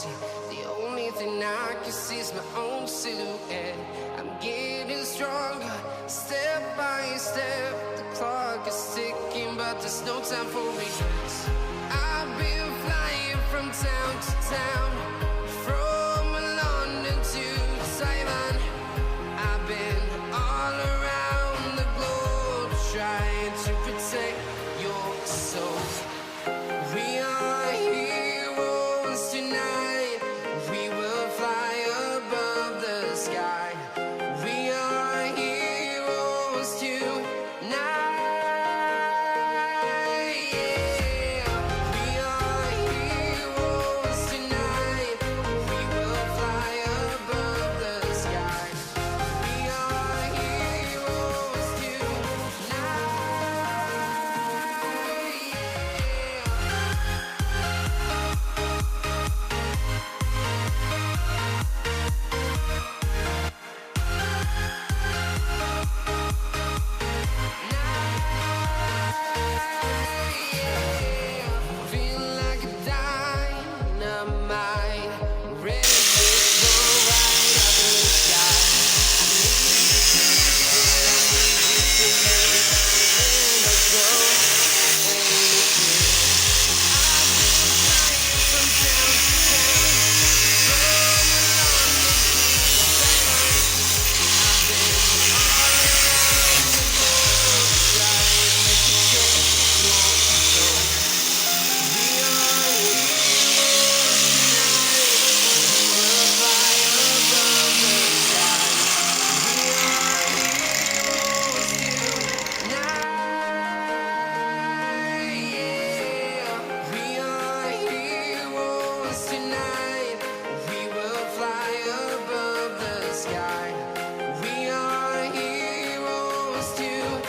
empty. The only thing I can see is my own silhouette. I'm getting stronger, step by step. The clock is ticking, but there's no time for regrets. I've been flying from town to town, from London to Taiwan. I've been all around the globe, trying to protect your soul. We are heroes tonight. We will fly above the sky. We are heroes tonight. Yeah. We are heroes tonight. We will fly above the sky. We are heroes tonight. Feel like a dynamite, ready to go right up in the sky. I need you to and I go anything. I've been flying from town to town, from London to Taiwan. I've been all around the globe, trying to protect your soul. We are heroes tonight. We will fly above the sky. We are heroes tonight. Yeah. We are heroes tonight. We will fly above the sky. We are heroes tonight.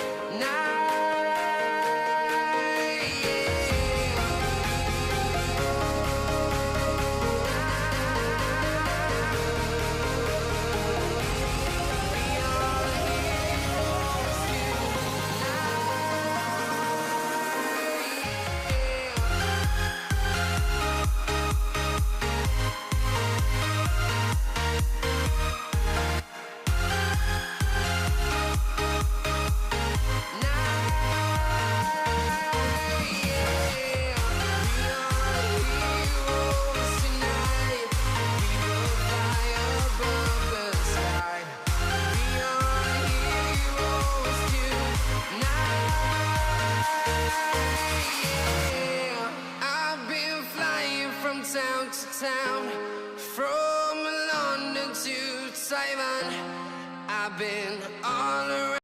I've been flying from town to town, from London to Taiwan. I've been all around.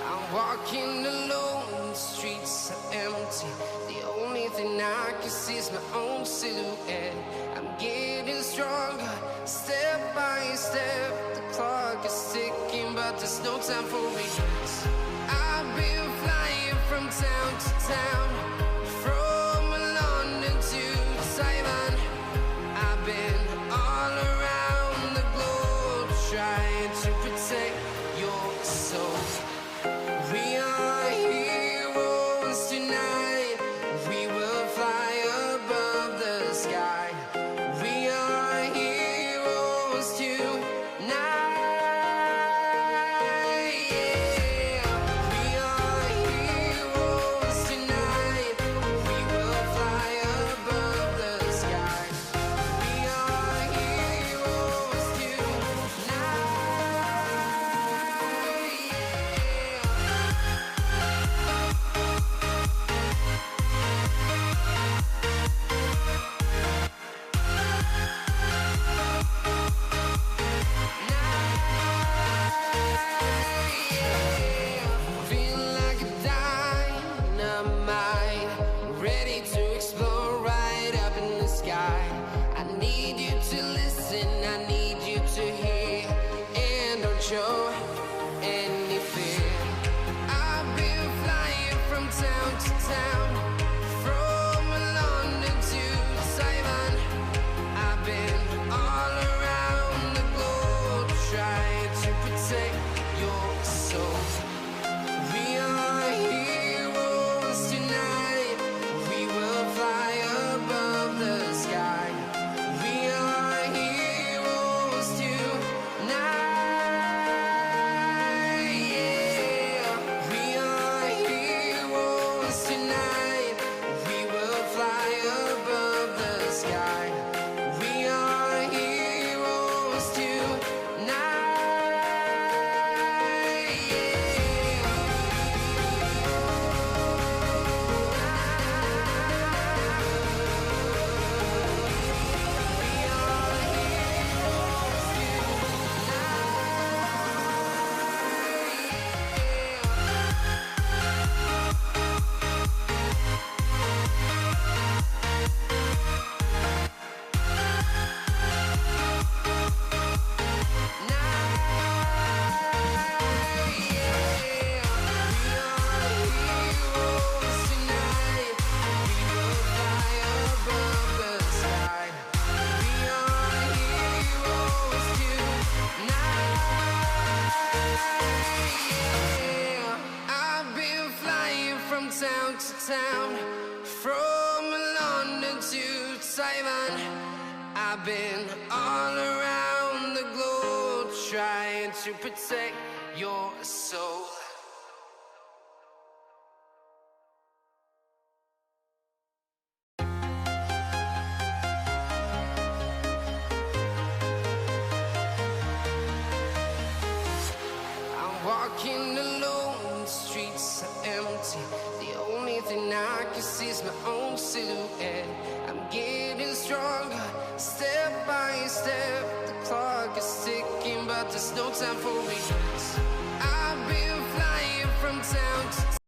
I'm walking alone, the streets are empty. The only thing I can see is my own silhouette. I'm getting stronger, step by step. The clock is ticking, but there's no time for regrets. I've been flying from town to town, from London to Taiwan. I've been all around the globe, trying to protect your soul. We are heroes tonight. We will fly above the sky. We are heroes tonight. Yeah. town to town, from London to Taiwan. I've been all around the globe trying to protect your soul. Walking alone, the streets are empty. The only thing I can see is my own silhouette. I'm getting stronger, step by step. The clock is ticking, but there's no time for regrets. I've been flying from town to